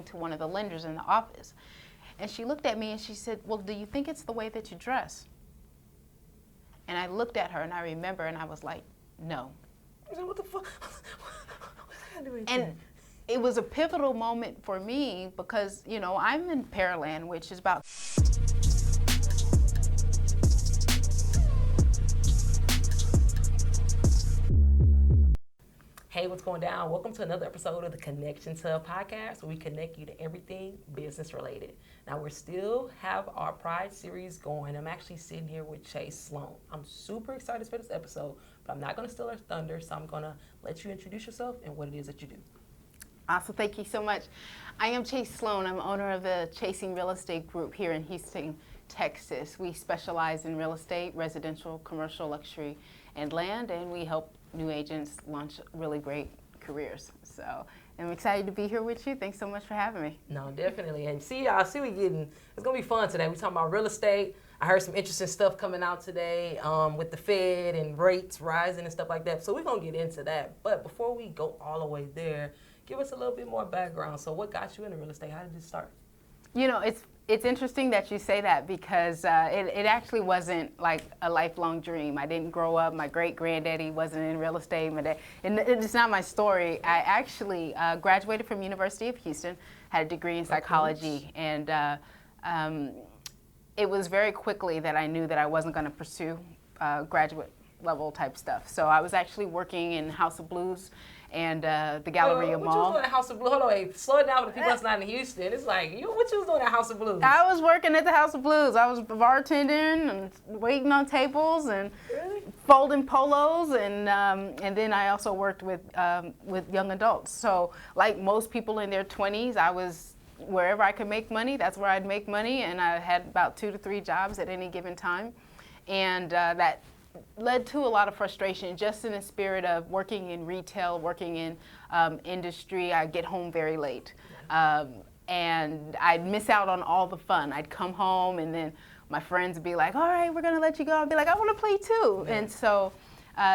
to one of the lenders in the office. And she looked at me and she said, well, do you think it's the way that you dress? And I looked at her and I remember and I was like, no. What the fuck? And it was a pivotal moment for me because, you know, I'm in Pearland, which is about... Hey, what's going down? Welcome to another episode of the Connection to podcast, where we connect you to everything business related. Now, we still have our Pride series going. I'm actually sitting here with Sloan. I'm super excited for this episode, but I'm not going to steal her thunder, so I'm going to let you introduce yourself and what it is that you do. Awesome, thank you so much. I am Sloan. I'm owner of the Chasing Real Estate Group here in Houston, Texas. We specialize in real estate, residential, commercial, luxury, and land, and we help new agents launch really great careers. So I'm excited to be here with you. Thanks so much for having me. No, definitely. And see, y'all, we getting, it's going to be fun today. We're talking about real estate. I heard some interesting stuff coming out today with the Fed and rates rising and stuff like that. So we're going to get into that. But before we go all the way there, give us a little bit more background. So what got you into real estate? How did you start? You know, it's interesting that you say that because it actually wasn't like a lifelong dream. I didn't grow up. My great-granddaddy wasn't in real estate. And it's not my story. I actually graduated from University of Houston, had a degree in psychology, and it was very quickly that I knew that I wasn't going to pursue graduate level type stuff. So I was actually working in House of Blues and the Galleria Mall. What you was doing at House of Blues? Hold on, wait, slow it down for the people that's not in Houston. It's like, what you was doing at House of Blues? I was working at the House of Blues. I was bartending and waiting on tables and folding polos, and then I also worked with young adults. So like most people in their 20s, I was wherever I could make money, that's where I'd make money, and I had about 2 to 3 jobs at any given time. And that led to a lot of frustration, just in the spirit of working in retail, working in industry. I'd get home very late, and I'd miss out on all the fun. I'd come home, and then my friends would be like, all right, we're gonna let you go. I'd be like, I wanna play too. Yeah. And so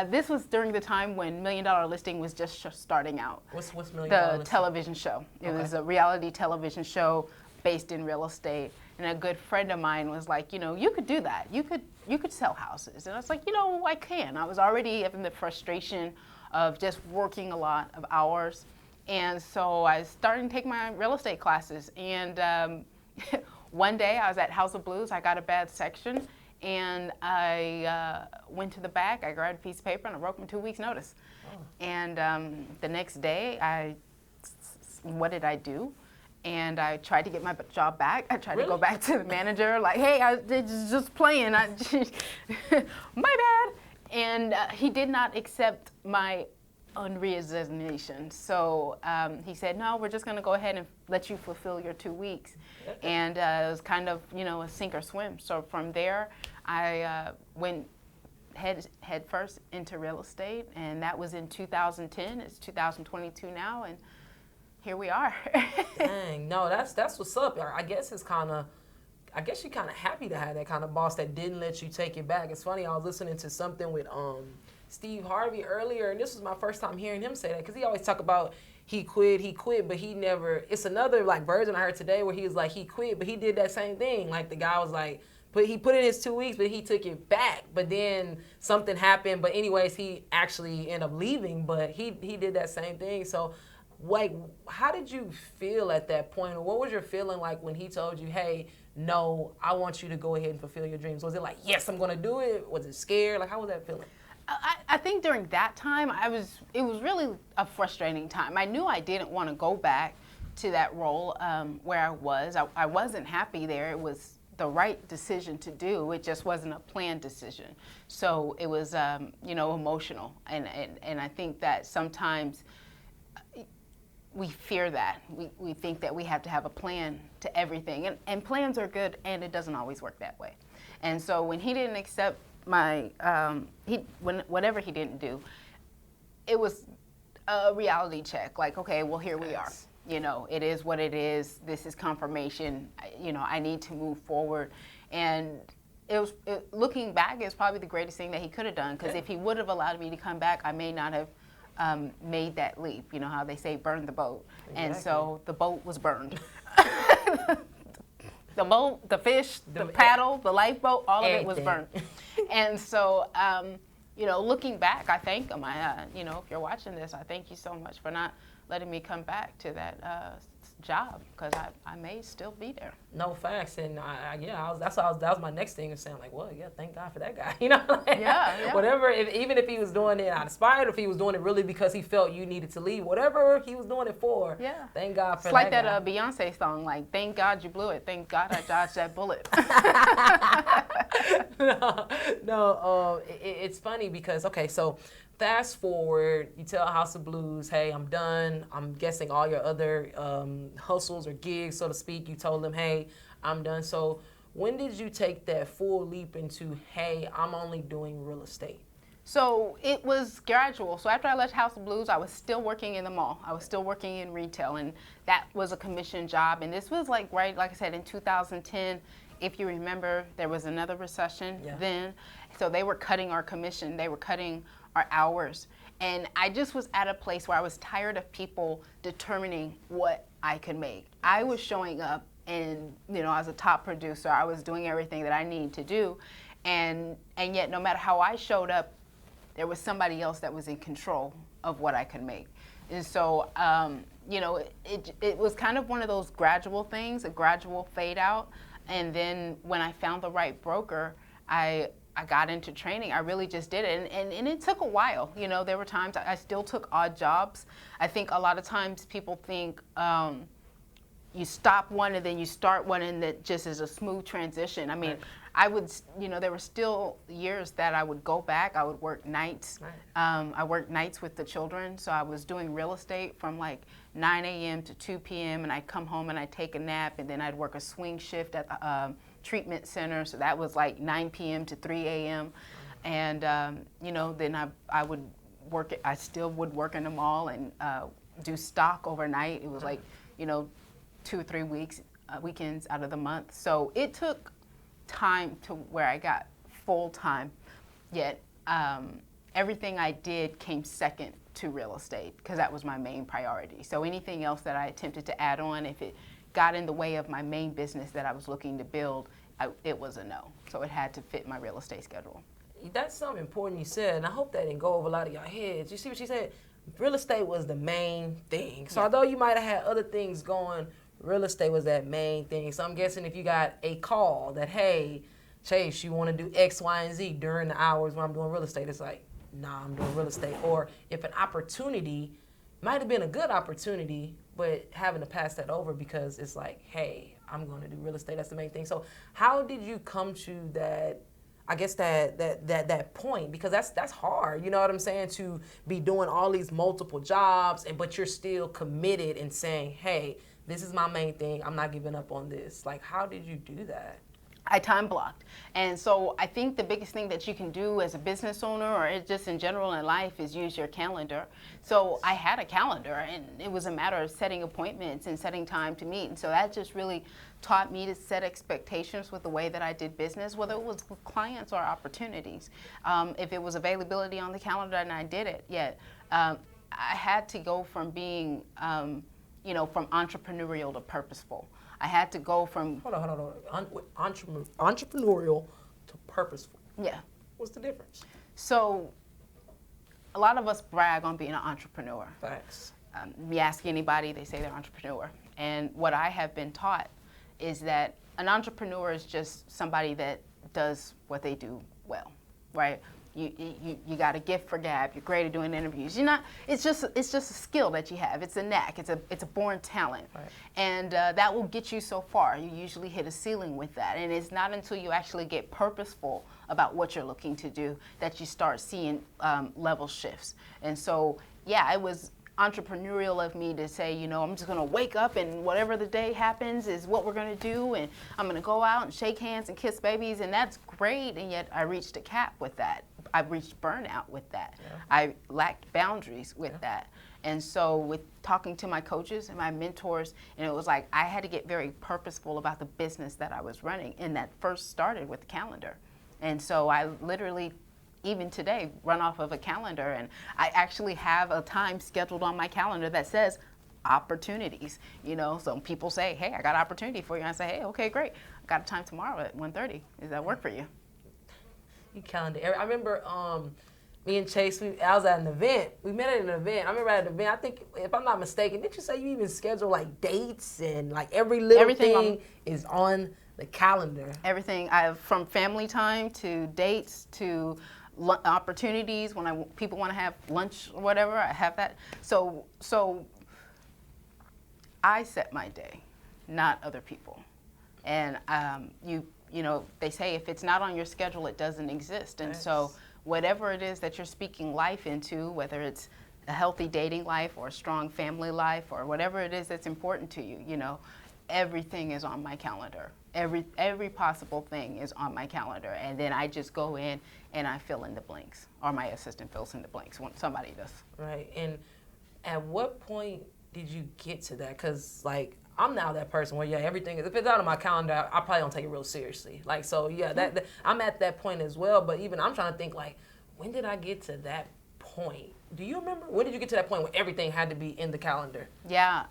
this was during the time when $1 Million Listing was just starting out. What's $1 Million The Listing? Television show. It was a reality television show based in real estate. And a good friend of mine was like, you know, you could do that. You could sell houses. And I was like, you know, I can. I was already having the frustration of just working a lot of hours. And so I started to take my real estate classes. And one day I was at House of Blues. I got a bad section. And I went to the back. I grabbed a piece of paper and I wrote them 2 weeks notice. Oh. And the next day, what did I do? And I tried to get my job back. I tried to go back to the manager, like, hey, I was just playing. My bad. And he did not accept my resignation. So he said, no, we're just going to go ahead and let you fulfill your 2 weeks. And it was kind of, you know, a sink or swim. So from there, I went head first into real estate. And that was in 2010. It's 2022 now. And here we are. Dang, no, that's what's up. I guess you're kind of happy to have that kind of boss that didn't let you take it back. It's funny, I was listening to something with Steve Harvey earlier, and this was my first time hearing him say that, because he always talk about he quit, but he never. It's another like version I heard today where he was like he quit, but he did that same thing. Like the guy was like, but he put in his 2 weeks, but he took it back. But then something happened. But anyways, he actually ended up leaving. But he did that same thing. So. Like, how did you feel at that point? Or what was your feeling like when he told you, hey, no, I want you to go ahead and fulfill your dreams? Was it like, yes, I'm going to do it? Was it scared? Like, how was that feeling? I think during that time, it was really a frustrating time. I knew I didn't want to go back to that role where I was. I wasn't happy there. It was the right decision to do. It just wasn't a planned decision. So it was, you know, emotional. And I think that sometimes we fear that. We think that we have to have a plan to everything. And plans are good, and it doesn't always work that way. And so when he didn't accept my, whatever he didn't do, it was a reality check. Like, okay, well, here we are. You know, it is what it is. This is confirmation. You know, I need to move forward. And looking back, it's probably the greatest thing that he could have done, because if he would have allowed me to come back, I may not have made that leap. You know how they say burn the boat. Exactly. And so the boat was burned. The boat, the fish, the paddle, the lifeboat, all of it was burned. And so, you know, looking back, I thank them. You know, if you're watching this, I thank you so much for not letting me come back to that job, because I may still be there. No, facts. And that was my next thing, of saying like, well, yeah, thank God for that guy. You know, like, yeah. Whatever, even if he was doing it out of spite, or if he was doing it really because he felt you needed to leave, whatever he was doing it for, thank God for that. It's like that Beyonce song, like, thank God you blew it. Thank God I dodged that bullet. It's funny because, okay, so fast forward, you tell House of Blues, hey, I'm done. I'm guessing all your other hustles or gigs, so to speak, you told them, hey, I'm done. So when did you take that full leap into, hey, I'm only doing real estate? So it was gradual. So after I left House of Blues, I was still working in the mall. I was still working in retail, and that was a commission job. And this was like I said, in 2010. If you remember, there was another recession then. So they were cutting our commission. They were cutting our hours. And I just was at a place where I was tired of people determining what I could make. I was showing up, and, you know, as a top producer, I was doing everything that I needed to do. And yet, no matter how I showed up, there was somebody else that was in control of what I could make. And so, you know, it was kind of one of those gradual things, a gradual fade out. And then when I found the right broker, I got into training. I really just did it. And it took a while. You know, there were times I still took odd jobs. I think a lot of times people think you stop one and then you start one, and that just is a smooth transition. I mean, I would, you know, there were still years that I would go back. I would work nights. I worked nights with the children. So I was doing real estate from like 9 a.m. to 2 p.m. and I'd come home and I'd take a nap, and then I'd work a swing shift at the treatment center. So that was like 9 p.m. to 3 a.m. And, you know, then I would work, I still would work in the mall and do stock overnight. It was like, you know, 2 or 3 weekends out of the month. So it took time to where I got full time, yet everything I did came second to real estate, because that was my main priority. So anything else that I attempted to add on, if it got in the way of my main business that I was looking to build, it was a no. So it had to fit my real estate schedule. That's something important you said, and I hope that didn't go over a lot of y'all heads. You see what she said? Real estate was the main thing. So although you might have had other things going, real estate was that main thing. So I'm guessing if you got a call that, hey, Chase, you want to do X, Y, and Z during the hours when I'm doing real estate, it's like, nah, I'm doing real estate. Or if an opportunity might have been a good opportunity, but having to pass that over because it's like, hey, I'm going to do real estate. That's the main thing. So how did you come to that, I guess that point? Because that's hard, you know what I'm saying, to be doing all these multiple jobs, but you're still committed and saying, hey, this is my main thing. I'm not giving up on this. Like, how did you do that? I time blocked. And so I think the biggest thing that you can do as a business owner, or just in general in life, is use your calendar. So I had a calendar, and it was a matter of setting appointments and setting time to meet. And so that just really taught me to set expectations with the way that I did business, whether it was with clients or opportunities. If it was availability on the calendar and I did it, I had to go from being, you know, from entrepreneurial to purposeful. I had to go from... Hold on. Entrepreneurial to purposeful. Yeah. What's the difference? So a lot of us brag on being an entrepreneur. Facts. You ask anybody, they say they're an entrepreneur. And what I have been taught is that an entrepreneur is just somebody that does what they do well, right? You got a gift for gab. You're great at doing interviews. You're not. It's just a skill that you have. It's a knack. It's a born talent, right. And that will get you so far. You usually hit a ceiling with that, and it's not until you actually get purposeful about what you're looking to do that you start seeing level shifts. And so, yeah, it was entrepreneurial of me to say, you know, I'm just going to wake up and whatever the day happens is what we're going to do, and I'm going to go out and shake hands and kiss babies, and that's great. And yet I reached a cap with that. I reached burnout with that. Yeah. I lacked boundaries with that. And so with talking to my coaches and my mentors, and it was like I had to get very purposeful about the business that I was running, and that first started with the calendar. And so I literally even today run off of a calendar, and I actually have a time scheduled on my calendar that says opportunities. You know, so people say, hey, I got an opportunity for you. And I say, hey, okay, great. I got a time tomorrow at 1:30. Does that work for you? You calendar. I remember me and Chase, I was at an event. We met at an event. I remember at an event, I think, if I'm not mistaken, didn't you say you even schedule like dates and like everything thing is on the calendar? Everything. I have, from family time to dates to opportunities when people want to have lunch or whatever, I have that. So I set my day, not other people. And you know, they say if it's not on your schedule, it doesn't exist. And so whatever it is that you're speaking life into, whether it's a healthy dating life or a strong family life or whatever it is that's important to you, you know, everything is on my calendar. Every possible thing is on my calendar. And then I just go in and I fill in the blanks, or my assistant fills in the blanks when somebody does. Right. And at what point did you get to that? Because, like, I'm now that person where, yeah, everything is, if it's out of my calendar, I probably don't take it real seriously. Like, so, yeah, that I'm at that point as well. But even I'm trying to think, like, when did I get to that point? Do you remember? When did you get to that point where everything had to be in the calendar? Yeah,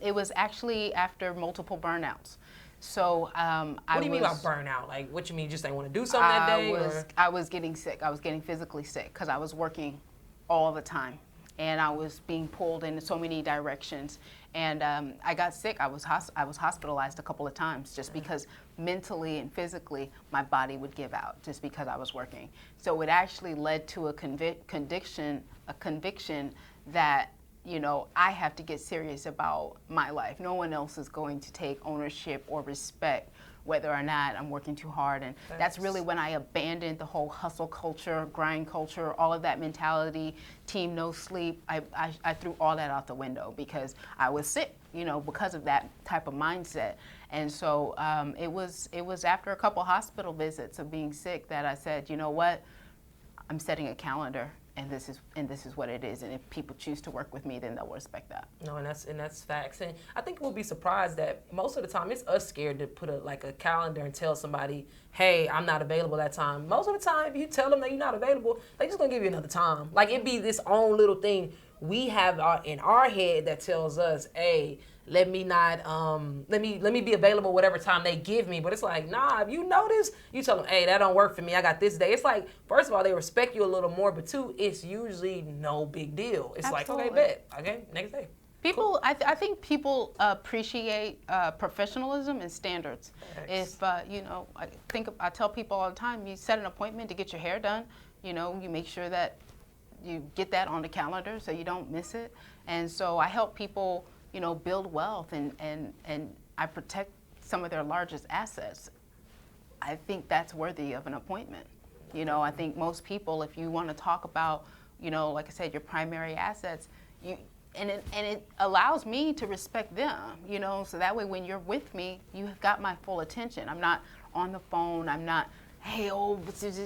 it was actually after multiple burnouts. So what do you mean by burnout? Like, what you mean? You just didn't want to do something that day? I was getting sick. I was getting physically sick because I was working all the time. And I was being pulled in so many directions. And I got sick. I was hospitalized a couple of times just because mentally and physically my body would give out just because I was working. So it actually led to a conviction that, you know, I have to get serious about my life. No one else is going to take ownership or respect whether or not I'm working too hard. And that's really when I abandoned the whole hustle culture, grind culture, all of that mentality, team no sleep. I threw all that out the window because I was sick, you know, because of that type of mindset. And so it was after a couple hospital visits of being sick that I said, you know what, I'm setting a calendar. And this is what it is. And if people choose to work with me, then they'll respect that. No, and that's facts. And I think we'll be surprised that most of the time it's us scared to put a calendar and tell somebody, hey, I'm not available that time. Most of the time, if you tell them that you're not available, they just gonna give you another time. Like, it'd be this own little thing we have in our head that tells us, hey, let me be available whatever time they give me. But it's like, nah, if you notice, you tell them, hey, that don't work for me. I got this day. It's like, first of all, they respect you a little more, but two, it's usually no big deal. It's Absolutely. Like, okay, bet. Okay, next day. People, cool. I think people appreciate professionalism and standards. Thanks. If you know, I tell people all the time, you set an appointment to get your hair done. You know, you make sure that you get that on the calendar so you don't miss it. And so I help people, you know, build wealth and I protect some of their largest assets. I think that's worthy of an appointment. You know, I think most people, if you want to talk about, you know, like I said, your primary assets, and it allows me to respect them, you know, so that way when you're with me, you have got my full attention. I'm not on the phone. I'm not, hey, oh,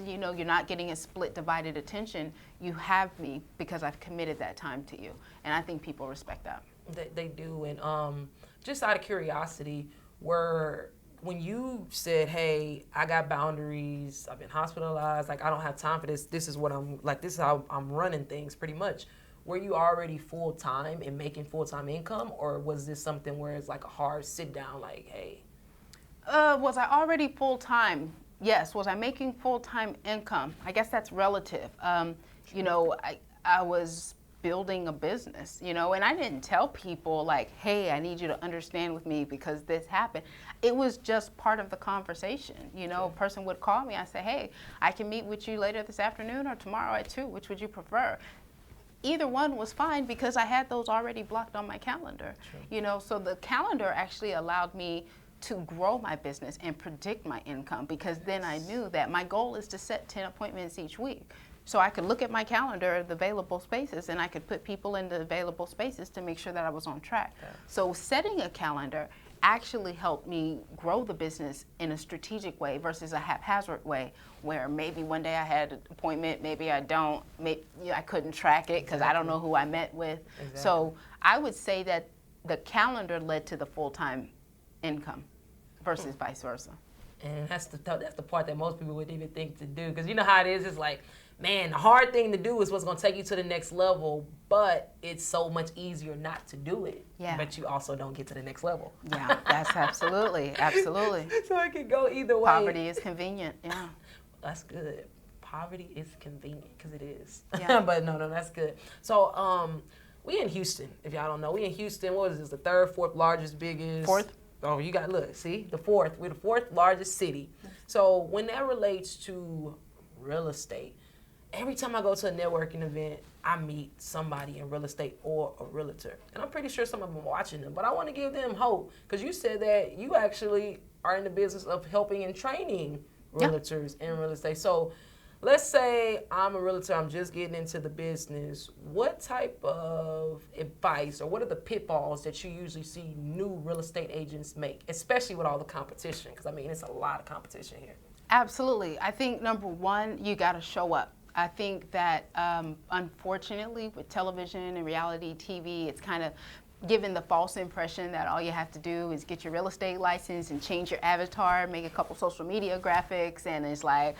you know, you're not getting a split, divided attention. You have me because I've committed that time to you. And I think people respect that. They do. And just out of curiosity, when you said, hey, I got boundaries, I've been hospitalized, like I don't have time for this, this is how I'm running things pretty much. Were you already full-time and making full-time income, or was this something where it's like a hard sit down, like, hey? Was I already full-time? Yes. Was I making full-time income? I guess that's relative. You know, I was building a business, you know, and I didn't tell people like, hey, I need you to understand with me because this happened. It was just part of the conversation. You know, a person would call me. I say, hey, I can meet with you later this afternoon or tomorrow at 2. Which would you prefer? Either one was fine because I had those already blocked on my calendar. Sure. You know, so the calendar actually allowed me to grow my business and predict my income because then I knew that my goal is to set 10 appointments each week. So I could look at my calendar, the available spaces, and I could put people in the available spaces to make sure that I was on track. Yeah. So setting a calendar actually helped me grow the business in a strategic way versus a haphazard way where maybe one day I had an appointment, maybe I don't, maybe I couldn't track it because I don't know who I met with. Exactly. So I would say that the calendar led to the full-time income versus vice versa. And that's the part that most people wouldn't even think to do. Because you know how it is. It's like, man, the hard thing to do is what's going to take you to the next level. But it's so much easier not to do it. Yeah. But you also don't get to the next level. Yeah, that's absolutely. So it could go either way. Poverty is convenient. Yeah. That's good. Poverty is convenient because it is. Yeah. But no, that's good. So we in Houston, if y'all don't know. We in Houston. What is this? The third, fourth largest, biggest? Fourth. Oh, you got, look, see? The fourth. We're the fourth largest city. So when that relates to real estate, every time I go to a networking event, I meet somebody in real estate or a realtor. And I'm pretty sure some of them are watching them. But I want to give them hope because you said that you actually are in the business of helping and training realtors in real estate. So let's say I'm a realtor, I'm just getting into the business. What type of advice or what are the pitfalls that you usually see new real estate agents make, especially with all the competition? Because, I mean, it's a lot of competition here. Absolutely. I think number one, you got to show up. I think that unfortunately with television and reality TV, it's kind of given the false impression that all you have to do is get your real estate license and change your avatar, make a couple social media graphics, and it's like,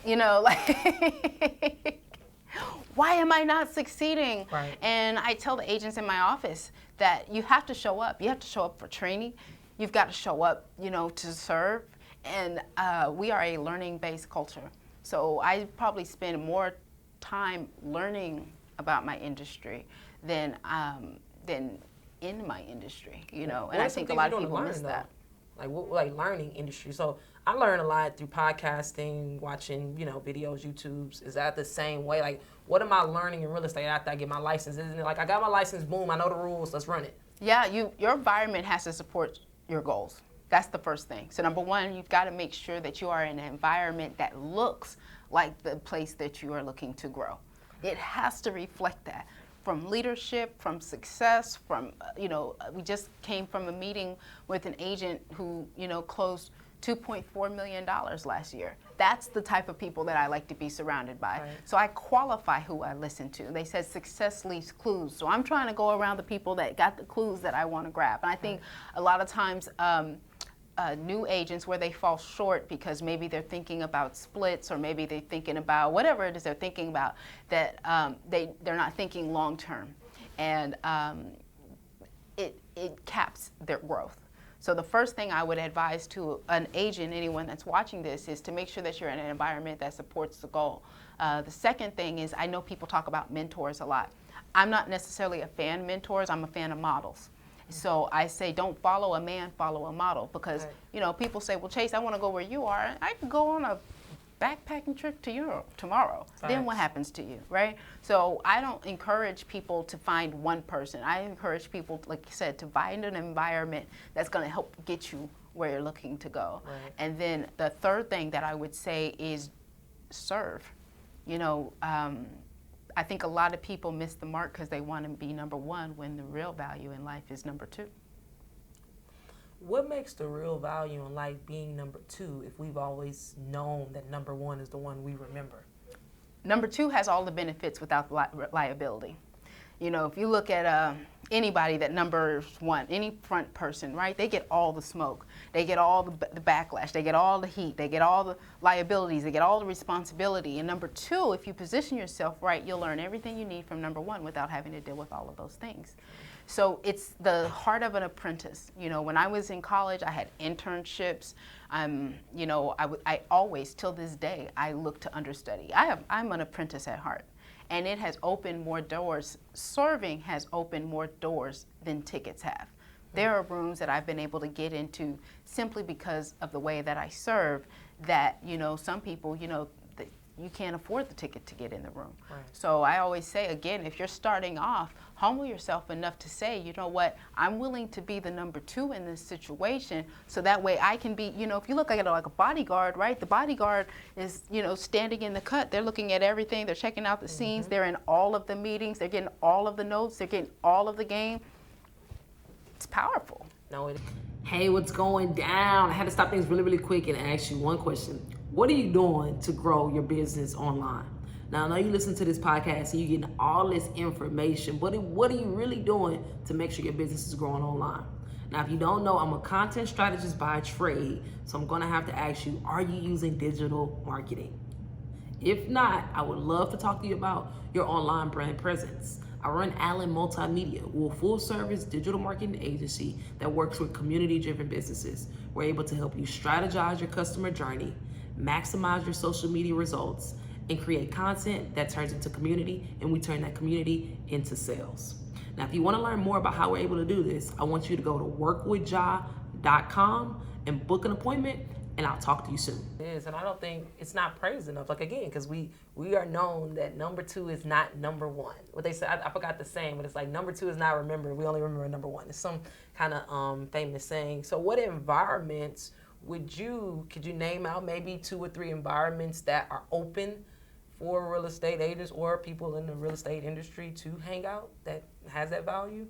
you know, like, why am I not succeeding? Right. And I tell the agents in my office that you have to show up. You have to show up for training. You've got to show up, you know, to serve. And we are a learning-based culture. So I probably spend more time learning about my industry than in my industry, you know. And I think a lot of people miss that. Like learning industry. So I learn a lot through podcasting, watching, you know, videos, YouTubes. Is that the same way? Like, what am I learning in real estate after I get my license? Isn't it like I got my license, boom, I know the rules, let's run it? Yeah, your environment has to support your goals. That's the first thing. So number one, you've got to make sure that you are in an environment that looks like the place that you are looking to grow. It has to reflect that. From leadership, from success, from, you know, we just came from a meeting with an agent who, you know, closed $2.4 million last year. That's the type of people that I like to be surrounded by. Right. So I qualify who I listen to. They said success leaves clues. So I'm trying to go around the people that got the clues that I want to grab. And I think a lot of times new agents where they fall short because maybe they're thinking about splits or maybe they're thinking about whatever it is they're thinking about, that they're not thinking long term. And it caps their growth. So the first thing I would advise to an agent, anyone that's watching this, is to make sure that you're in an environment that supports the goal. The second thing is, I know people talk about mentors a lot. I'm not necessarily a fan of mentors, I'm a fan of models. So I say, don't follow a man, follow a model. Because, you know, people say, well, Chase, I want to go where you are. I can go on a backpacking trip to Europe tomorrow. Then what happens to you, right? So I don't encourage people to find one person. I encourage people, like you said, to find an environment that's going to help get you where you're looking to go. Right. And then the third thing that I would say is serve. You know, I think a lot of people miss the mark because they want to be number one when the real value in life is number two. What makes the real value in life being number two if we've always known that number one is the one we remember? Number two has all the benefits without liability. You know, if you look at anybody that numbers one, any front person, right, they get all the smoke. They get all the backlash. They get all the heat. They get all the liabilities. They get all the responsibility. And number two, if you position yourself right, you'll learn everything you need from number one without having to deal with all of those things. So it's the heart of an apprentice. You know, when I was in college, I had internships. You know, I always, till this day, I look to understudy. I'm an apprentice at heart. And it has opened more doors. Serving has opened more doors than tickets have. There are rooms that I've been able to get into simply because of the way that I serve that, you know, some people, you know, you can't afford the ticket to get in the room. Right. So I always say, again, if you're starting off, humble yourself enough to say, you know what, I'm willing to be the number two in this situation so that way I can be, you know, if you look at it like a bodyguard, right? The bodyguard is, you know, standing in the cut. They're looking at everything. They're checking out the scenes. They're in all of the meetings. They're getting all of the notes. They're getting all of the game. It's powerful. No, hey, what's going down? I had to stop things really, really quick and ask you one question. What are you doing to grow your business online? Now, I know you listen to this podcast and you're getting all this information, but what are you really doing to make sure your business is growing online? Now, if you don't know, I'm a content strategist by trade, so I'm gonna have to ask you, are you using digital marketing? If not, I would love to talk to you about your online brand presence. I run Allen Multimedia. We're a full-service digital marketing agency that works with community-driven businesses. We're able to help you strategize your customer journey, maximize your social media results, and create content that turns into community, and we turn that community into sales. Now, if you want to learn more about how we're able to do this, I want you to go to workwithjha.com and book an appointment, and I'll talk to you soon. It is, and I don't think it's not praised enough. Like, again, because we are known that number 2 is not number 1. What they said, I forgot the saying, but it's like number 2 is not remembered. We only remember number 1. It's some kind of famous saying. So what environments could you name out maybe 2 or 3 environments that are open for real estate agents or people in the real estate industry to hang out that has that value?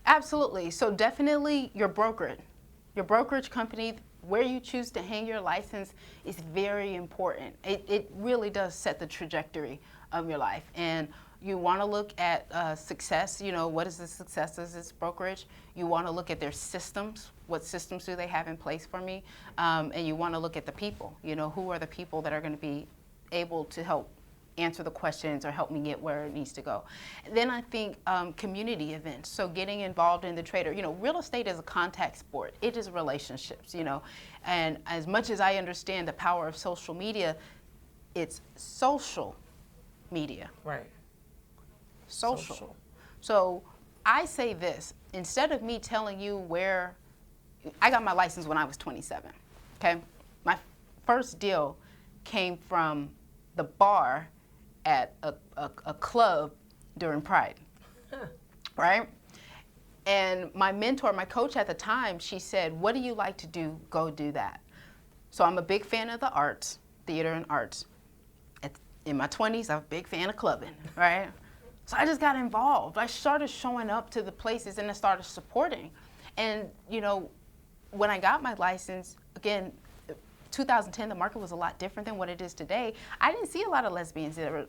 Absolutely. So definitely your brokerage company, where you choose to hang your license is very important. It really does set the trajectory of your life. And you want to look at success. You know, what is the success of this brokerage? You want to look at their systems. What systems do they have in place for me? And you want to look at the people. You know, who are the people that are going to be able to help answer the questions or help me get where it needs to go. Then I think community events, so getting involved in the trade. You know, real estate is a contact sport. It is relationships, you know, and as much as I understand the power of social media, it's social media. Right. Social. So I say this, instead of me telling you where, I got my license when I was 27, okay? My first deal came from the bar at a club during Pride, right? And my mentor, my coach at the time, she said, what do you like to do? Go do that. So I'm a big fan of the arts, theater and arts. In my 20s, I'm a big fan of clubbing, right? So I just got involved. I started showing up to the places and I started supporting. And, you know, when I got my license, again, 2010, the market was a lot different than what it is today. I didn't see a lot of lesbians that were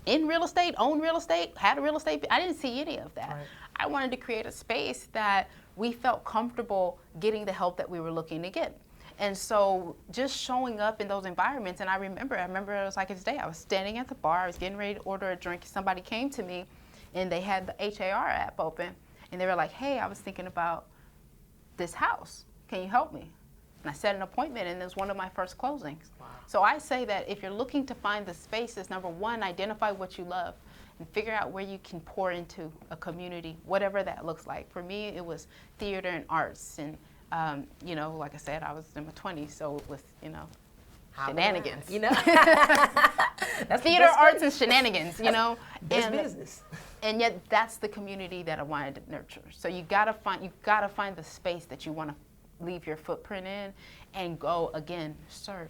in real estate, owned real estate, had a real estate. I didn't see any of that. Right. I wanted to create a space that we felt comfortable getting the help that we were looking to get. And so just showing up in those environments, and I remember it was like it's day. I was standing at the bar, I was getting ready to order a drink. Somebody came to me and they had the HAR app open and they were like, hey, I was thinking about this house. Can you help me? And I set an appointment, and it was one of my first closings. Wow. So I say that if you're looking to find the spaces, number one, identify what you love and figure out where you can pour into a community, whatever that looks like. For me, it was theater and arts. And, you know, like I said, I was in my 20s, so it was, you know, shenanigans. You know? That's theater, arts, and shenanigans, you know? That's business. And yet that's the community that I wanted to nurture. So you gotta find the space that you want to leave your footprint in and go again, serve,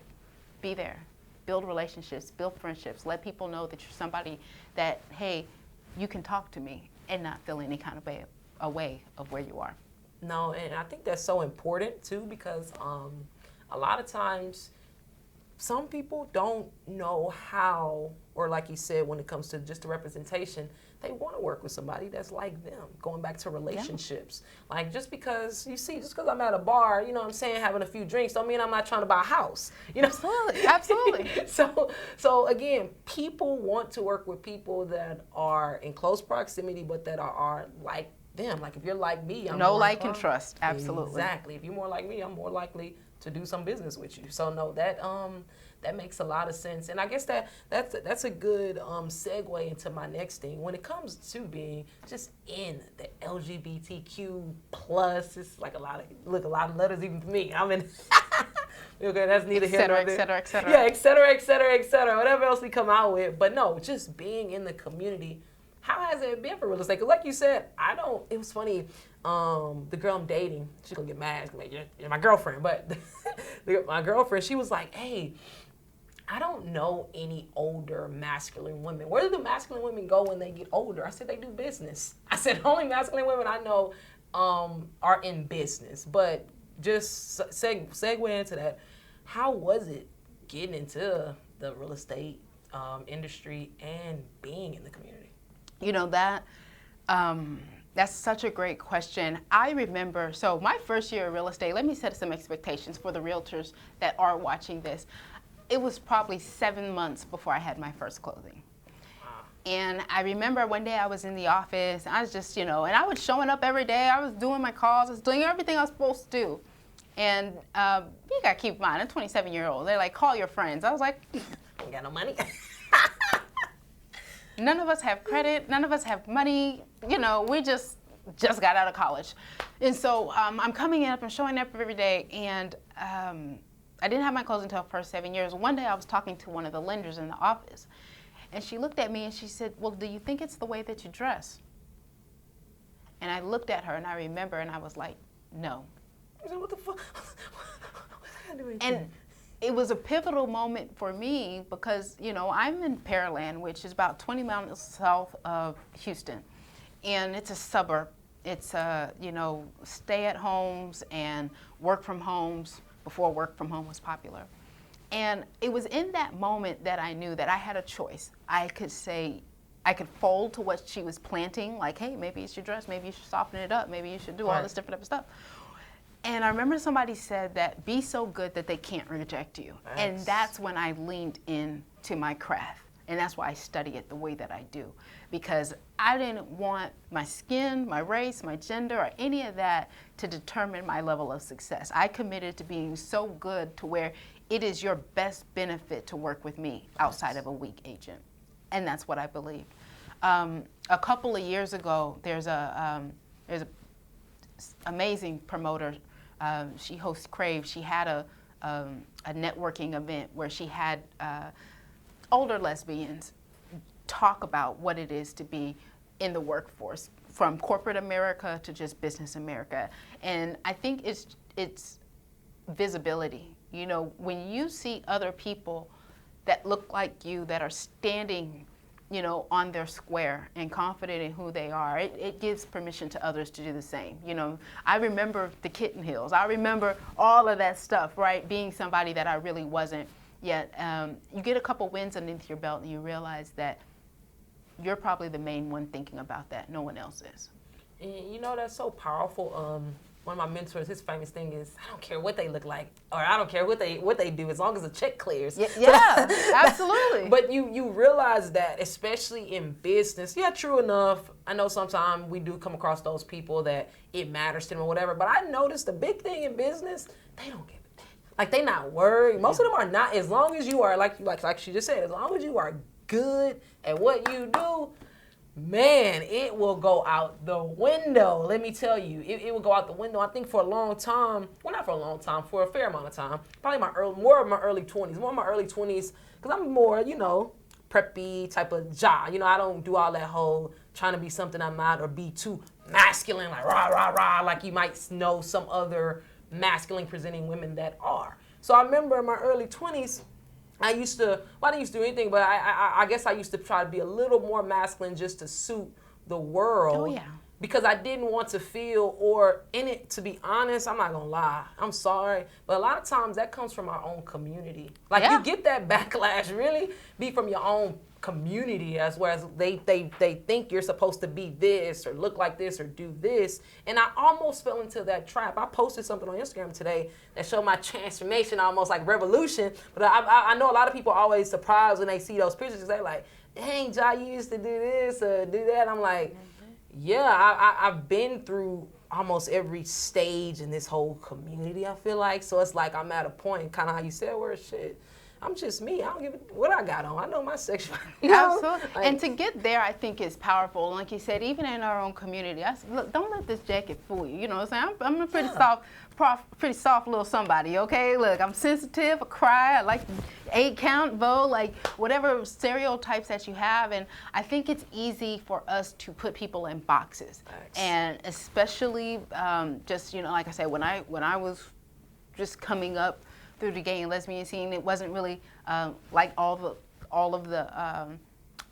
be there, build relationships, build friendships, let people know that you're somebody that, hey, you can talk to me and not feel any kind of away of where you are. No, and I think that's so important too, because a lot of times some people don't know how, or like you said, when it comes to just the representation, they want to work with somebody that's like them, going back to relationships. Yeah. Like just because I'm at a bar, you know what I'm saying, having a few drinks, don't mean I'm not trying to buy a house. You know? Absolutely. So again, people want to work with people that are in close proximity, but that are like them. Like if you're like me, I'm no more like and trust. Absolutely. Exactly. If you're more like me, I'm more likely to do some business with you. So no, that makes a lot of sense. And I guess that's a good segue into my next thing. When it comes to being just in the LGBTQ plus, it's like a lot of letters even for me. I'm in okay, that's neither here nor there. Et cetera, et cetera. Yeah, et cetera, et cetera, et cetera. Whatever else we come out with. But no, just being in the community. How has it been for real estate? 'Cause like you said, it was funny, the girl I'm dating, she's gonna get mad, like, you're my girlfriend, but my girlfriend, she was like, hey, I don't know any older masculine women. Where do the masculine women go when they get older? I said, they do business. I said, only masculine women I know are in business. But just segue into that, how was it getting into the real estate industry and being in the community? You know, that, That's such a great question. I remember, so my first year of real estate, let me set some expectations for the realtors that are watching this. It was probably 7 months before I had my first closing. And I remember one day I was in the office, I was just, and I was showing up every day. I was doing my calls, I was doing everything I was supposed to do. And you got to keep in mind, I'm a 27-year-old. They're like, call your friends. I was like, Ain't got no money. None of us have credit. None of us have money. We just got out of college. And so I'm coming up and showing up every day. And I didn't have my closing until the first 7 years. One day I was talking to one of the lenders in the office. And she looked at me and she said, well, do you think it's the way that you dress? And I looked at her and I remember and I was like, no. I said, what the fuck? What's that doing? And it was a pivotal moment for me because, I'm in Pearland, which is about 20 miles south of Houston. And it's a suburb. It's, stay-at-homes and work-from-homes before work-from-home was popular. And it was in that moment that I knew that I had a choice. I could fold to what she was planting, like, hey, maybe you should dress, maybe you should soften it up, maybe you should do all this different stuff. And I remember somebody said that be so good that they can't reject you. Nice. And that's when I leaned into my craft. And that's why I study it the way that I do. Because I didn't want my skin, my race, my gender, or any of that to determine my level of success. I committed to being so good to where it is your best benefit to work with me outside of a weak agent. And that's what I believe. A couple of years ago, there's a amazing promoter. She hosts Crave. She had a networking event where she had older lesbians talk about what it is to be in the workforce, from corporate America to just business America. And I think it's visibility. When you see other people that look like you, that are standing, on their square and confident in who they are, it gives permission to others to do the same. I remember the kitten heels. I remember all of that stuff, right? Being somebody that I really wasn't yet. You get a couple wins underneath your belt and you realize that you're probably the main one thinking about that. No one else is. And that's so powerful. One of my mentors, his famous thing is, I don't care what they look like, or I don't care what they do, as long as the check clears. Yeah, absolutely. But you realize that, especially in business, yeah, true enough. I know sometimes we do come across those people that it matters to them or whatever, but I noticed the big thing in business, they don't give a damn. Like, they not worried. Most of them are not. As long as you are, like she just said, as long as you are good at what you do, man, it will go out the window. Let me tell you, it will go out the window. I think for a long time, well, not for a long time, for a fair amount of time, probably more of my early 20s, because I'm more, preppy type of job. I don't do all that whole trying to be something I'm not or be too masculine, like rah, rah, rah, like you might know some other masculine presenting women that are. So I remember in my early 20s, I didn't used to do anything, but I guess I used to try to be a little more masculine just to suit the world. Oh, yeah. Because I didn't want to feel, or in it, to be honest, I'm not going to lie, I'm sorry, but a lot of times that comes from our own community. Like, you get that backlash really be from your own community, as well as they think you're supposed to be this or look like this or do this. And I almost fell into that trap. I posted something on Instagram today that showed my transformation, almost like revolution. But I know a lot of people are always surprised when they see those pictures. They're like, dang, Jha, you used to do this or do that. I'm like, yeah, I've been through almost every stage in this whole community, I feel like. So it's like I'm at a point, kind of how you said, where shit, I'm just me. I don't give a what I got on. I know my sexuality. Absolutely. Like, and to get there, I think is powerful. Like you said, even in our own community, look, don't let this jacket fool you. You know what I'm saying? I'm a pretty soft little somebody, okay? Look, I'm sensitive, I cry, I like 8 count, vote, like whatever stereotypes that you have. And I think it's easy for us to put people in boxes. Thanks. And especially just, like I said, when I was just coming up through the gay and lesbian scene, it wasn't really like all of the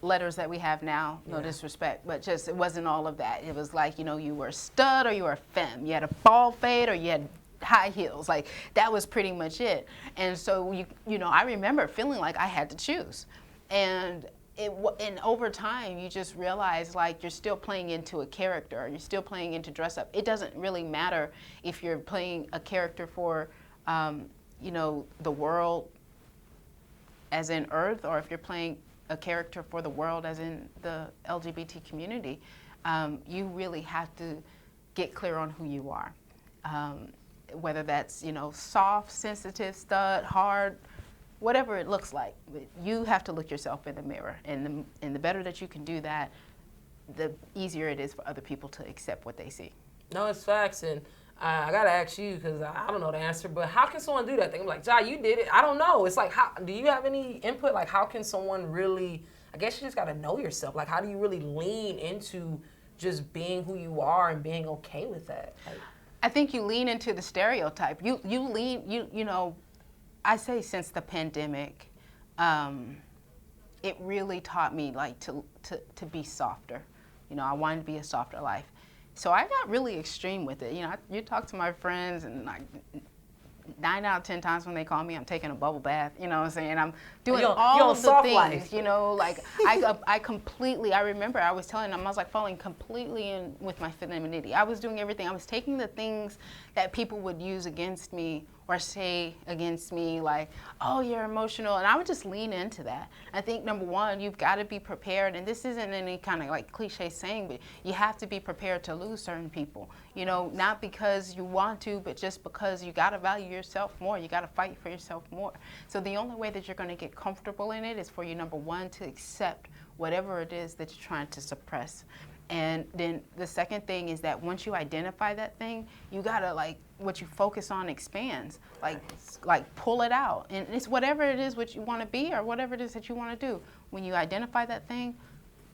letters that we have now, no disrespect, but just it wasn't all of that. It was like, you were a stud or you were a femme. You had a bald fade or you had high heels. Like, that was pretty much it. And so, I remember feeling like I had to choose. And and over time, you just realize like you're still playing into a character, you're still playing into dress up. It doesn't really matter if you're playing a character for, the world as in Earth, or if you're playing a character for the world as in the LGBT community. You really have to get clear on who you are. Whether that's, soft, sensitive, stud, hard, whatever it looks like, you have to look yourself in the mirror. And the better that you can do that, the easier it is for other people to accept what they see. No, it's facts. And I got to ask you, because I don't know the answer, but how can someone do that thing? I'm like, Jha, you did it. I don't know. It's like, how do you have any input? Like, how can someone really, I guess you just got to know yourself. Like, how do you really lean into just being who you are and being okay with that? Like, I think you lean into the stereotype. I say since the pandemic, it really taught me like to be softer. I wanted to be a softer life. So I got really extreme with it. You talk to my friends, and like 9 out of 10 times when they call me, I'm taking a bubble bath. You know what I'm saying? I'm doing all of the things. Life. Like I remember I was telling them, I was like falling completely in with my femininity. I was doing everything. I was taking the things that people would use against me or say against me, like, oh, you're emotional. And I would just lean into that. I think, number one, you've got to be prepared. And this isn't any kind of like cliche saying, but you have to be prepared to lose certain people. Not because you want to, but just because you got to value yourself more. You got to fight for yourself more. So the only way that you're going to get comfortable in it is for you, number one, to accept whatever it is that you're trying to suppress. And then the second thing is that once you identify that thing, you gotta, like, what you focus on expands. Like pull it out. And it's whatever it is what you want to be or whatever it is that you want to do. When you identify that thing,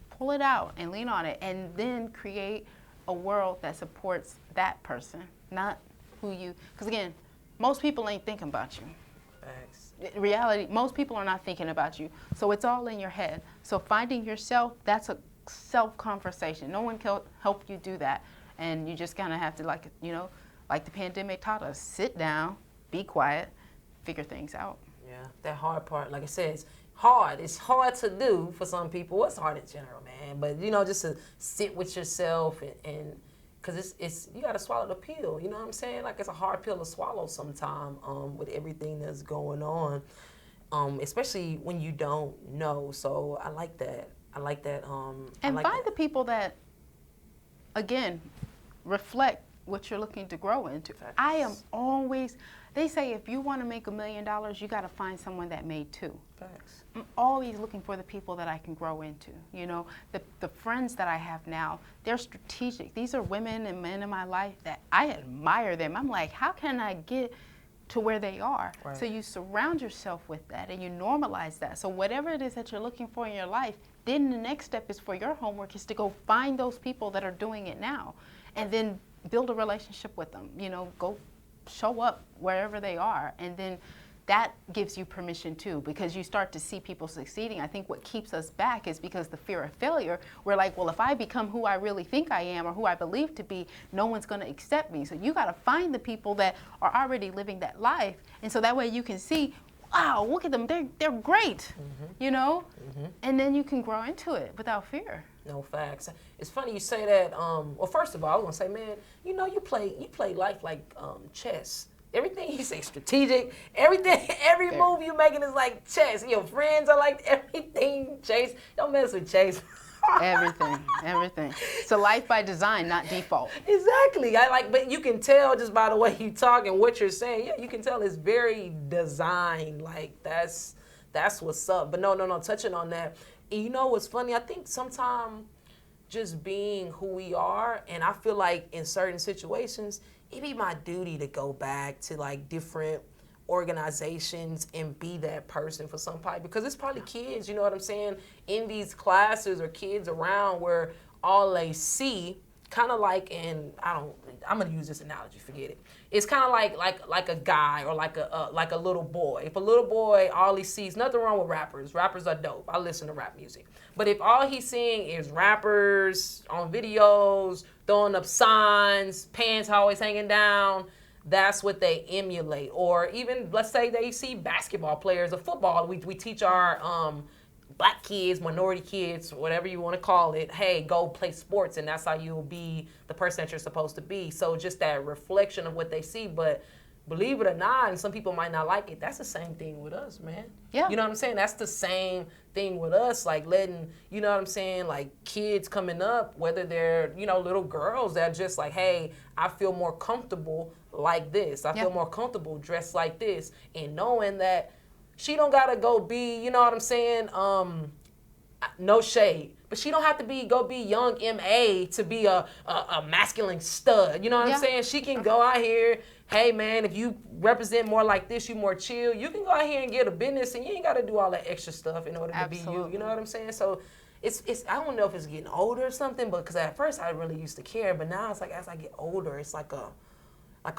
pull it out and lean on it, and then create a world that supports that person, not who you, because again, most people ain't thinking about you. Thanks. In reality, most people are not thinking about you. So it's all in your head. So finding yourself, that's a self-conversation. No one can help you do that. And you just kind of have to, like the pandemic taught us, sit down, be quiet, figure things out. Yeah, that hard part, like I said, it's hard. It's hard to do for some people. It's hard in general, man. But, just to sit with yourself and because it's you got to swallow the pill. You know what I'm saying? Like, it's a hard pill to swallow sometime with everything that's going on, especially when you don't know. So I like that. And find the people that, again, reflect what you're looking to grow into. Facts. I am always, they say if you want to make $1 million, you got to find someone that made 2. Facts. I'm always looking for the people that I can grow into. The friends that I have now, they're strategic. These are women and men in my life that I admire them. I'm like, how can I get to where they are? Right. So you surround yourself with that and you normalize that. So whatever it is that you're looking for in your life, then the next step is for your homework is to go find those people that are doing it now and then build a relationship with them. Go show up wherever they are, and then that gives you permission too, because you start to see people succeeding. I think what keeps us back is because the fear of failure. We're like, well, if I become who I really think I am or who I believe to be, no one's going to accept me. So you got to find the people that are already living that life, and so that way you can see, wow, look at them, they're great, and then you can grow into it without fear. No, facts. It's funny you say that. Well, first of all, I was gonna say, man, you play life like chess. Everything you say strategic. Every move you making is like chess. Your friends are like everything Chase. Don't mess with Chase. Everything. So life by design, not default. Exactly. But you can tell just by the way you talk and what you're saying. Yeah, you can tell it's very designed. Like that's what's up. But no. Touching on that. And you know what's funny? I think sometimes just being who we are, and I feel like in certain situations, it be my duty to go back to like different organizations and be that person for somebody, because it's probably kids, you know what I'm saying, in these classes or kids around where all they see, kind of like, and I'm gonna use this analogy, forget it. It's kind of like a guy or like a little boy. If a little boy, all he sees, nothing wrong with rappers. Rappers are dope. I listen to rap music. But if all he's seeing is rappers on videos, throwing up signs, pants always hanging down, that's what they emulate. Or even, let's say they see basketball players or football. We teach our black kids, minority kids, whatever you want to call it, hey, go play sports, and that's how you'll be the person that you're supposed to be. So just that reflection of what they see. But believe it or not, and some people might not like it, that's the same thing with us, man. Yeah. You know what I'm saying? That's the same thing with us, like letting, you know what I'm saying, like kids coming up, whether they're, you know, little girls that are just like, hey, I feel more comfortable like this. I feel more comfortable dressed like this. And knowing that she don't gotta go be, you know what I'm saying, no shade, but she don't have to go be young M.A. to be a masculine stud. You know what I'm saying? She can go out here, hey man, if you represent more like this, you more chill, you can go out here and get a business and you ain't gotta do all that extra stuff in order to be you. You know what I'm saying? So it's I don't know if it's getting older or something, but because at first I really used to care, but now it's like as I get older, it's like a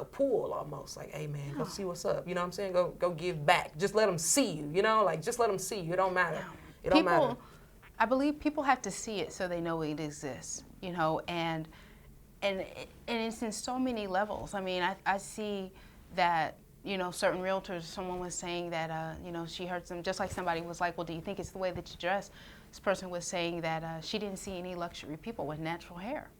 pool almost. Like, hey man, go see what's up. You know what I'm saying? Go give back. Just let them see you. You know, like just let them see you. It don't matter. It don't matter. I believe people have to see it so they know it exists. You know, and it's in so many levels. I mean, I see that, you know, certain realtors, someone was saying that, you know, she heard just like somebody was like, well, do you think it's the way that you dress? This person was saying that she didn't see any luxury people with natural hair.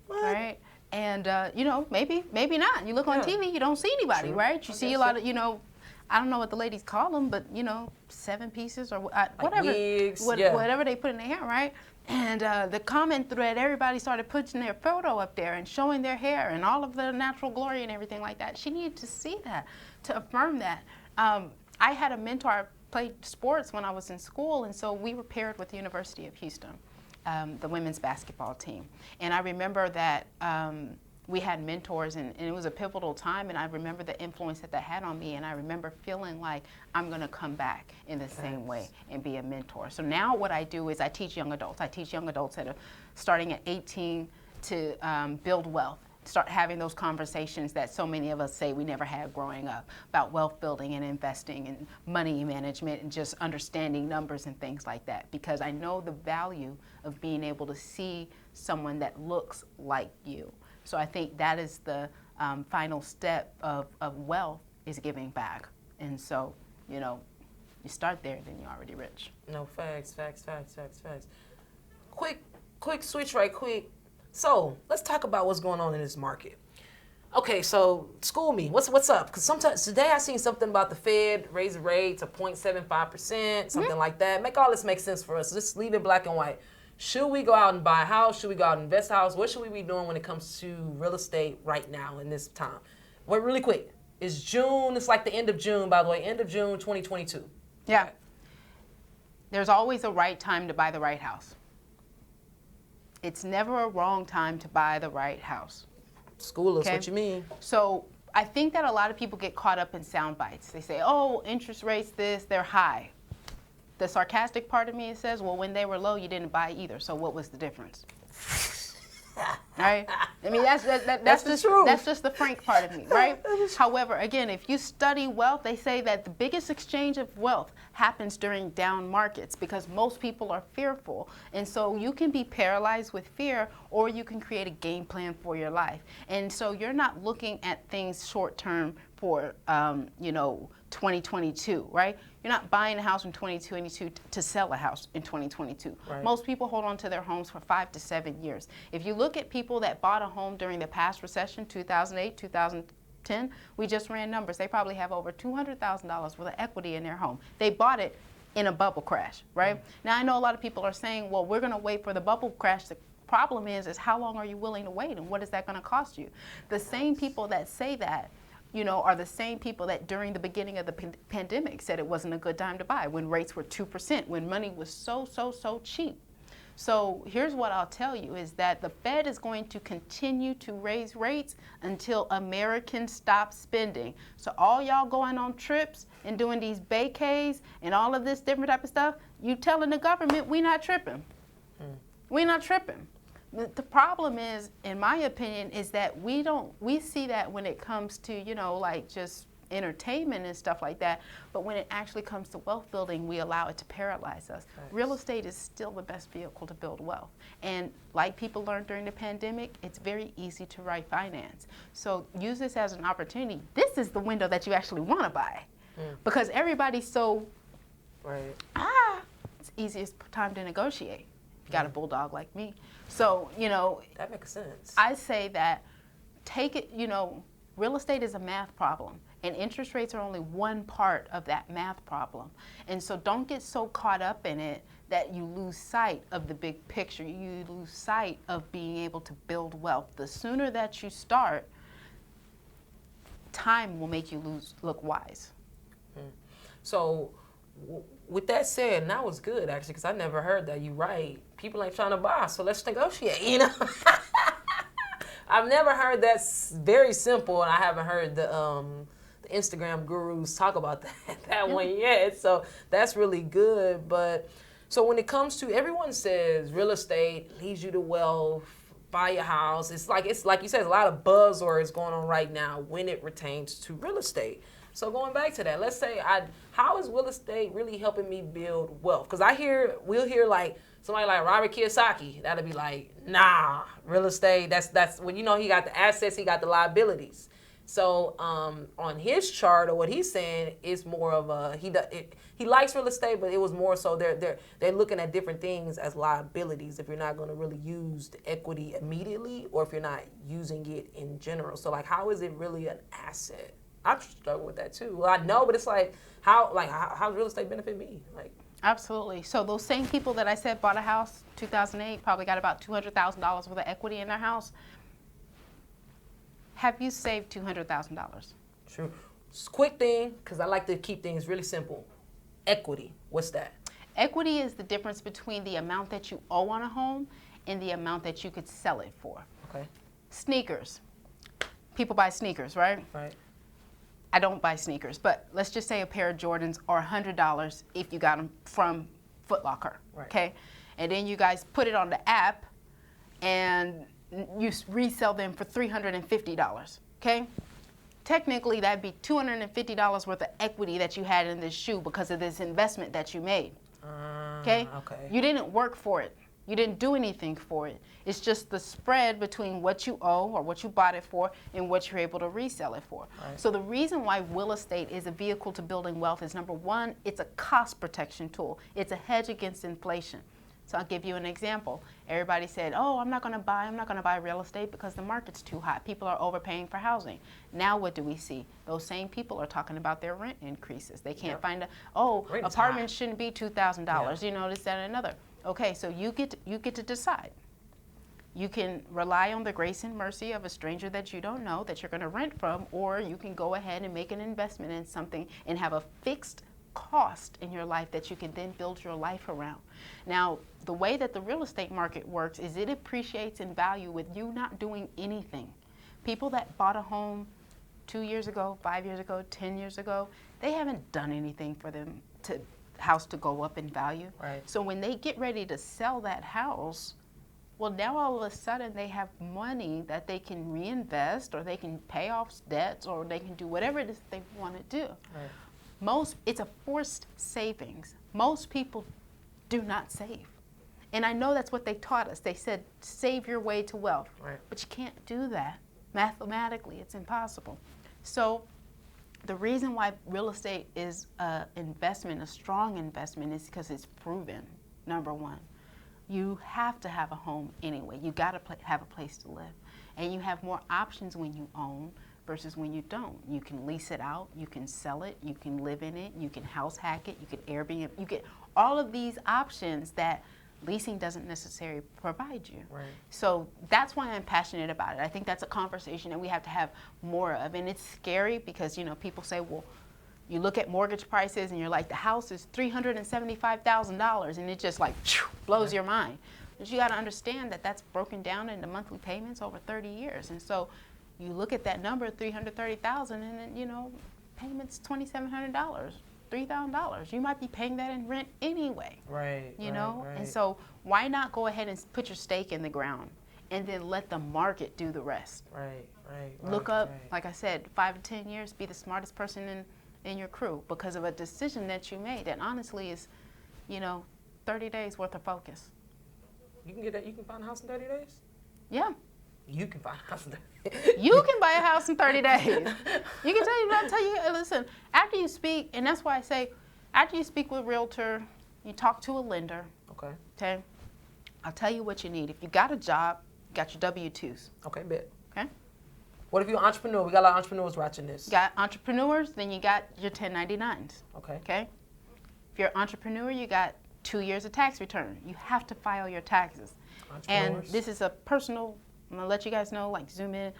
What? Right? And, you know, maybe not. You look on TV, you don't see anybody, right? You see a lot of, you know, I don't know what the ladies call them, but, you know, 7 pieces or whatever. Wigs, whatever they put in their hair, right? And the comment thread, everybody started putting their photo up there and showing their hair and all of the natural glory and everything like that. She needed to see that, to affirm that. I had a mentor, I played sports when I was in school, and so we were paired with the University of Houston, the women's basketball team. And I remember that we had mentors, and it was a pivotal time, and I remember the influence that had on me, and I remember feeling like I'm going to come back in the same way and be a mentor. So now what I do is I teach young adults. I teach young adults that are starting at 18 to build wealth, start having those conversations that so many of us say we never had growing up about wealth building and investing and money management and just understanding numbers and things like that, because I know the value of being able to see someone that looks like you. So I think that is the final step of wealth, is giving back. And so, you know, you start there, then you're already rich. No, facts. Quick switch right quick. So let's talk about what's going on in this market. Okay, so school me. What's up? Because sometimes today I seen something about the Fed raise the rate to 0.75%, something like that. Make all this make sense for us. Just leave it black and white. Should we go out and buy a house? Should we go out and invest a house? What should we be doing when it comes to real estate right now in this time? Wait, really quick. It's June. It's like the end of June, by the way. End of June 2022. Yeah. There's always a right time to buy the right house. It's never a wrong time to buy the right house. School us what you mean. So I think that a lot of people get caught up in sound bites. They say, oh, interest rates they're high. The sarcastic part of me says, well, when they were low, you didn't buy either. So what was the difference? Right? I mean, that's the truth. That's just the frank part of me, right? However, again, if you study wealth, they say that the biggest exchange of wealth happens during down markets because most people are fearful. And so you can be paralyzed with fear, or you can create a game plan for your life. And so you're not looking at things short term for, 2022, right? You're not buying a house in 2022 to sell a house in 2022. Right. Most people hold on to their homes for 5 to 7 years. If you look at people that bought a home during the past recession, 2008, 2010, we just ran numbers. They probably have over $200,000 worth of equity in their home. They bought it in a bubble crash, right? Now I know a lot of people are saying, well, we're gonna wait for the bubble crash. The problem is how long are you willing to wait, and what is that gonna cost you? The same people that say that, are the same people that during the beginning of the pandemic said it wasn't a good time to buy, when rates were 2%, when money was so cheap. So here's what I'll tell you is that the Fed is going to continue to raise rates until Americans stop spending. So all y'all going on trips and doing these vacays and all of this different type of stuff, you telling the government we not tripping. We not tripping. The problem is, in my opinion, is that we see that when it comes to, like just entertainment and stuff like that, but when it actually comes to wealth building, we allow it to paralyze us. Nice. Real estate is still the best vehicle to build wealth. And like people learned during the pandemic, it's very easy to refinance. So use this as an opportunity. This is the window that you actually want to buy, because everybody's so, it's easiest time to negotiate. You got a bulldog like me. So, you know. That makes sense. I say that take it, you know, real estate is a math problem. And interest rates are only one part of that math problem. And so don't get so caught up in it that you lose sight of the big picture. You lose sight of being able to build wealth. The sooner that you start, time will make you look wise. So with that said, and that was good actually, because I never heard that. You right. People ain't trying to buy, so let's negotiate, you know? I've never heard that. Very simple, and I haven't heard the Instagram gurus talk about that one yet. So that's really good. But so when it comes to, everyone says real estate leads you to wealth, buy a house. It's like you said, a lot of buzzwords going on right now when it pertains to real estate. So going back to that, let's say how is real estate really helping me build wealth? Because we'll hear like somebody like Robert Kiyosaki, that'll be like, nah, real estate, that's when, you know, he got the assets, he got the liabilities. So on his chart, or what he's saying, is more of a, he likes real estate, but it was more so they're looking at different things as liabilities if you're not going to really use the equity immediately, or if you're not using it in general. So like, how is it really an asset? I struggle with that too. Well, I know, but it's like, how does real estate benefit me? Like, absolutely. So those same people that I said bought a house 2008 probably got about $200,000 worth of equity in their house. Have you saved $200,000? True. Quick thing, because I like to keep things really simple. Equity, what's that? Equity is the difference between the amount that you owe on a home and the amount that you could sell it for. Okay. Sneakers. People buy sneakers, right? Right. I don't buy sneakers, but let's just say a pair of Jordans are $100 if you got them from Foot Locker, right. Okay? And then you guys put it on the app and you resell them for $350, okay? Technically, that'd be $250 worth of equity that you had in this shoe because of this investment that you made, okay? Okay. You didn't work for it. You didn't do anything for it. It's just the spread between what you owe or what you bought it for and what you're able to resell it for. Right. So the reason why real estate is a vehicle to building wealth is, number one, it's a cost protection tool. It's a hedge against inflation. So I'll give you an example. Everybody said, oh, I'm not going to buy real estate because the market's too hot. People are overpaying for housing. Now what do we see? Those same people are talking about their rent increases. They can't find apartments shouldn't be $2,000, you know, this, that, and another. Okay, so you get to decide. You can rely on the grace and mercy of a stranger that you don't know that you're going to rent from, or you can go ahead and make an investment in something and have a fixed cost in your life that you can then build your life around. Now, the way that the real estate market works is it appreciates in value with you not doing anything. People that bought a home 2 years ago, 5 years ago, 10 years ago, they haven't done anything for them to house to go up in value. Right. So when they get ready to sell that house, well, now all of a sudden they have money that they can reinvest, or they can pay off debts, or they can do whatever it is they want to do. Right. It's a forced savings. Most people do not save. And I know that's what they taught us. They said, save your way to wealth. Right. But you can't do that. Mathematically, it's impossible. So the reason why real estate is an investment, a strong investment, is because it's proven, number one. You have to have a home anyway. You got to have a place to live. And you have more options when you own versus when you don't. You can lease it out, you can sell it, you can live in it, you can house hack it, you can Airbnb, you get all of these options that leasing doesn't necessarily provide you. Right. So that's why I'm passionate about it. I think that's a conversation that we have to have more of. And it's scary because, you know, people say, well, you look at mortgage prices and you're like, the house is $375,000, and it just like blows your mind. But you got to understand that that's broken down into monthly payments over 30 years. And so you look at that number, $330,000, and then, you know, payments $2,700, $3,000. You might be paying that in rent anyway. Right. You know? Right. And so why not go ahead and put your stake in the ground and then let the market do the rest? Right. Look up, like I said, 5 to 10 years, be the smartest person in your crew because of a decision that you made that honestly is, you know, 30 days worth of focus. You can get that. You can find a house in 30 days? Yeah. You can find a house in 30 days. You can buy a house in 30 days. You can tell you, listen, after you speak, and that's why I say, after you speak with a realtor, you talk to a lender. Okay. Okay. I'll tell you what you need. If you got a job, you got your W-2s. Okay, bet. Okay. What if you're an entrepreneur? We got a lot of entrepreneurs watching this. You got entrepreneurs, then you got your 1099s. Okay. Okay. If you're an entrepreneur, you got 2 years of tax return. You have to file your taxes. And this is a personal, I'm gonna let you guys know, like zoom in.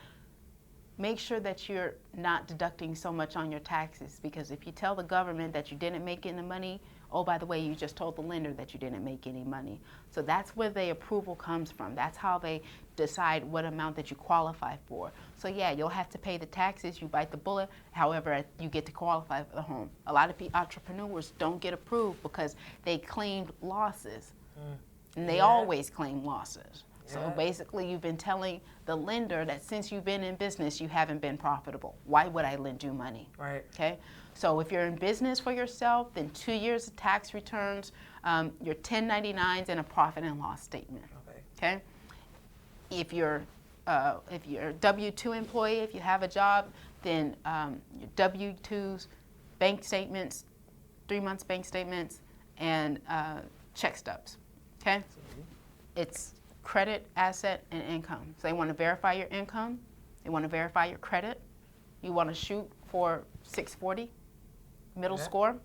Make sure that you're not deducting so much on your taxes, because if you tell the government that you didn't make any money, oh, by the way, you just told the lender that you didn't make any money. So that's where the approval comes from. That's how they decide what amount that you qualify for. So yeah, you'll have to pay the taxes, you bite the bullet, however, you get to qualify for the home. A lot of entrepreneurs don't get approved because they claimed losses. And they always claim losses. So basically, you've been telling the lender that since you've been in business, you haven't been profitable. Why would I lend you money? Right. Okay. So if you're in business for yourself, then 2 years of tax returns, your 1099s, and a profit and loss statement. Okay. Okay. If you're a W-2 employee, if you have a job, then your W-2s, bank statements, 3 months bank statements, and check stubs. Okay. It's credit, asset, and income. So they want to verify your income. They want to verify your credit. You want to shoot for 640 middle score.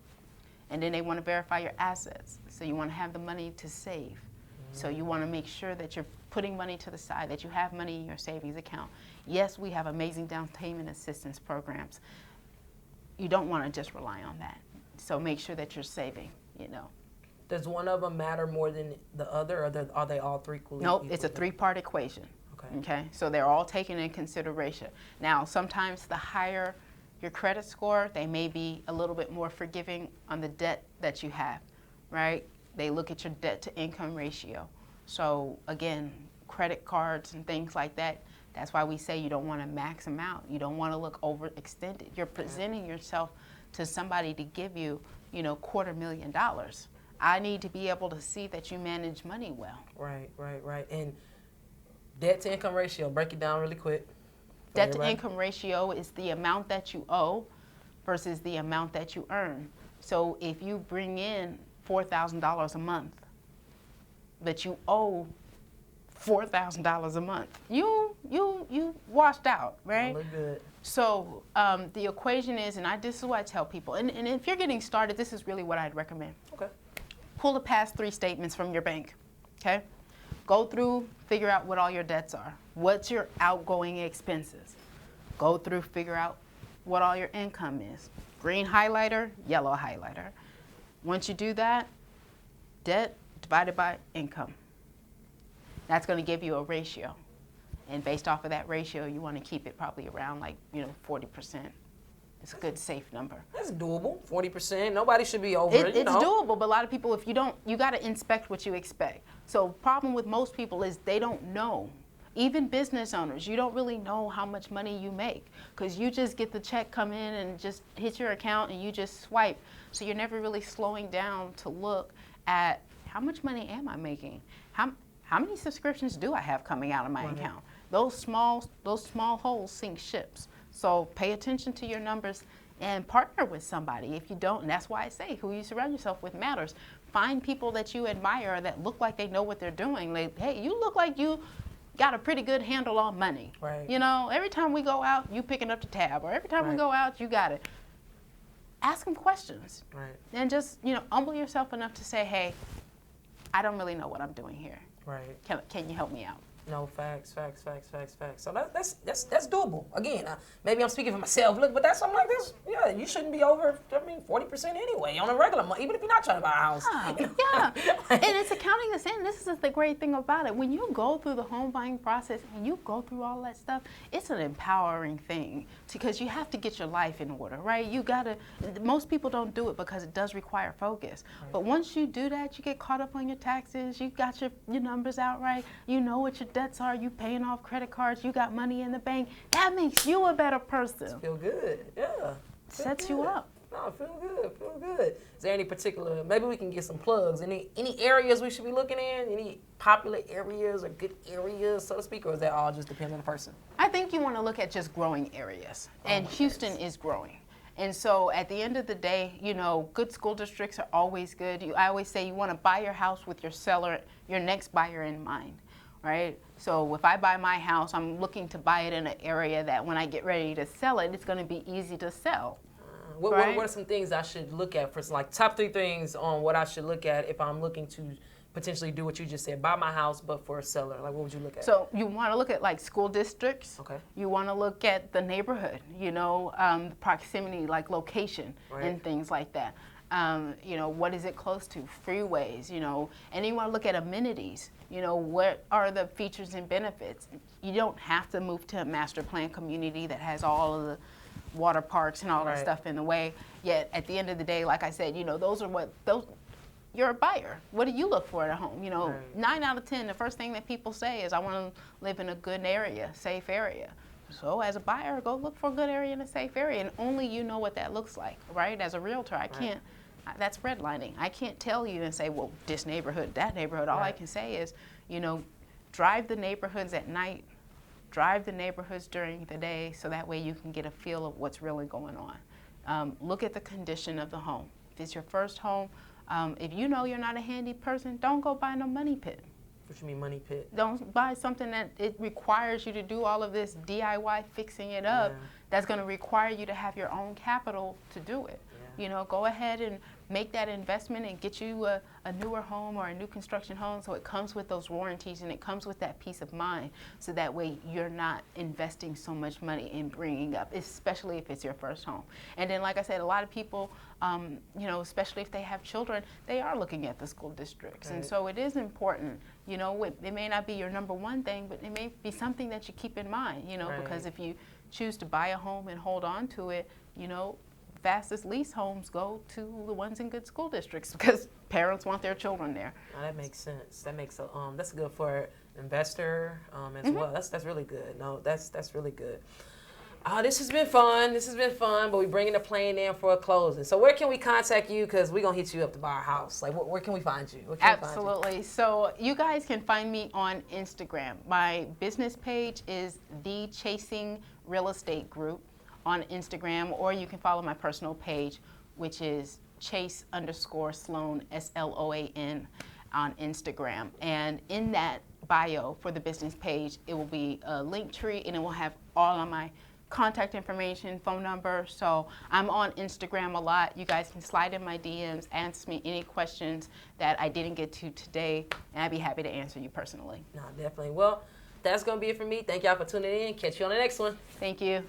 And then they want to verify your assets. So you want to have the money to save. So you want to make sure that you're putting money to the side, that you have money in your savings account. Yes, we have amazing down payment assistance programs. You don't want to just rely on that. So make sure that you're saving, you know. Does one of them matter more than the other, or are they all three equally? Nope, it's a three-part equation. Okay, so they're all taken in consideration. Now, sometimes the higher your credit score, they may be a little bit more forgiving on the debt that you have, right? They look at your debt to income ratio. So again, credit cards and things like that, that's why we say you don't want to max them out. You don't want to look overextended. You're presenting yourself to somebody to give you, you know, $250,000. I need to be able to see that you manage money well. Right. And debt to income ratio, break it down really quick. Debt to income ratio is the amount that you owe versus the amount that you earn. So if you bring in $4,000 a month, but you owe $4,000 a month, you washed out, right? Look good. So the equation is, and this is what I tell people, and if you're getting started, this is really what I'd recommend. Okay. Pull the past 3 statements from your bank, okay? Go through, figure out what all your debts are. What's your outgoing expenses? Go through, figure out what all your income is. Green highlighter, yellow highlighter. Once you do that, debt divided by income. That's going to give you a ratio. And based off of that ratio, you want to keep it probably around 40%. It's a good, safe number. That's doable, 40%. Nobody should be over it. It's doable, but a lot of people, if you don't, you got to inspect what you expect. So problem with most people is they don't know. Even business owners, you don't really know how much money you make because you just get the check come in and just hit your account and you just swipe. So you're never really slowing down to look at how much money am I making? How many subscriptions do I have coming out of my account? Those small holes sink ships. So pay attention to your numbers and partner with somebody. If you don't, and that's why I say who you surround yourself with matters. Find people that you admire that look like they know what they're doing. Like, hey, you look like you got a pretty good handle on money. Right. You know, every time we go out, you picking up the tab, or every time we go out, you got it. Ask them questions. Right. And just, humble yourself enough to say, hey, I don't really know what I'm doing here. Right. Can you help me out? No, facts. So that's doable. Again, maybe I'm speaking for myself. Look, but that's something like this. Yeah, you shouldn't be over 40% anyway on a regular month, even if you're not trying to buy a house. Yeah. And it's accounting the same. This is the great thing about it. When you go through the home buying process and you go through all that stuff, it's an empowering thing because you have to get your life in order, right? Most people don't do it because it does require focus. Right. But once you do that, you get caught up on your taxes, you got your numbers out right, you know what your debts are, you paying off credit cards, you got money in the bank. That makes you a better person. Feel good, yeah. Sets you up. No, feel good. Is there any particular, maybe we can get some plugs, any areas we should be looking in, any popular areas or good areas, so to speak, or is that all just depend on the person? I think you want to look at just growing areas, and Houston is growing. And so at the end of the day, good school districts are always good. I always say you want to buy your house with your next buyer in mind, right? So if I buy my house, I'm looking to buy it in an area that when I get ready to sell it, it's going to be easy to sell. What are some things I should look at for, like, top 3 things on what I should look at if I'm looking to potentially do what you just said, buy my house, but for a seller? Like, what would you look at? So you want to look at, like, school districts. Okay. You want to look at the neighborhood, proximity, like location, right. and things like that. What is it close to? Freeways, and you want to look at amenities. What are the features and benefits? You don't have to move to a master plan community that has all of the water parks and all that right. stuff in the way. Yet at the end of the day, like I said, you're a buyer. What do you look for at a home? right. 9 out of 10, the first thing that people say is, I want to live in a good area, safe area. So as a buyer, go look for a good area in a safe area, and only you know what that looks like, right? As a realtor, I can't, that's redlining. I can't tell you and say, well, this neighborhood, that neighborhood. All I can say is, drive the neighborhoods at night, drive the neighborhoods during the day, so that way you can get a feel of what's really going on. Look at the condition of the home. If it's your first home, if you know you're not a handy person, don't go buy no money pit. What you mean money pit? Don't buy something that it requires you to do all of this DIY fixing it up. That's going to require you to have your own capital to do it. Go ahead and make that investment and get you a newer home or a new construction home, so it comes with those warranties and it comes with that peace of mind, so that way you're not investing so much money in bringing up, especially if it's your first home. And then, like I said, a lot of people, especially if they have children, they are looking at the school districts. Right. And so it is important, it may not be your number one thing, but it may be something that you keep in mind, right. because if you choose to buy a home and hold on to it, fastest lease homes go to the ones in good school districts, because parents want their children there. Oh, that makes sense. That makes that's good for investor as well. That's really good. No, that's really good. This has been fun. But we're bringing the plane in for a closing. So where can we contact you? Because we're going to hit you up to buy our house. Like, where can we find you? Absolutely. So you guys can find me on Instagram. My business page is The Chasing Real Estate Group on Instagram, or you can follow my personal page, which is Chase_Sloan, SLOAN, on Instagram. And in that bio for the business page, it will be a link tree, and it will have all of my contact information, phone number. So I'm on Instagram a lot. You guys can slide in my DMs, ask me any questions that I didn't get to today, and I'd be happy to answer you personally. No, definitely. Well, that's going to be it for me. Thank y'all for tuning in. Catch you on the next one. Thank you.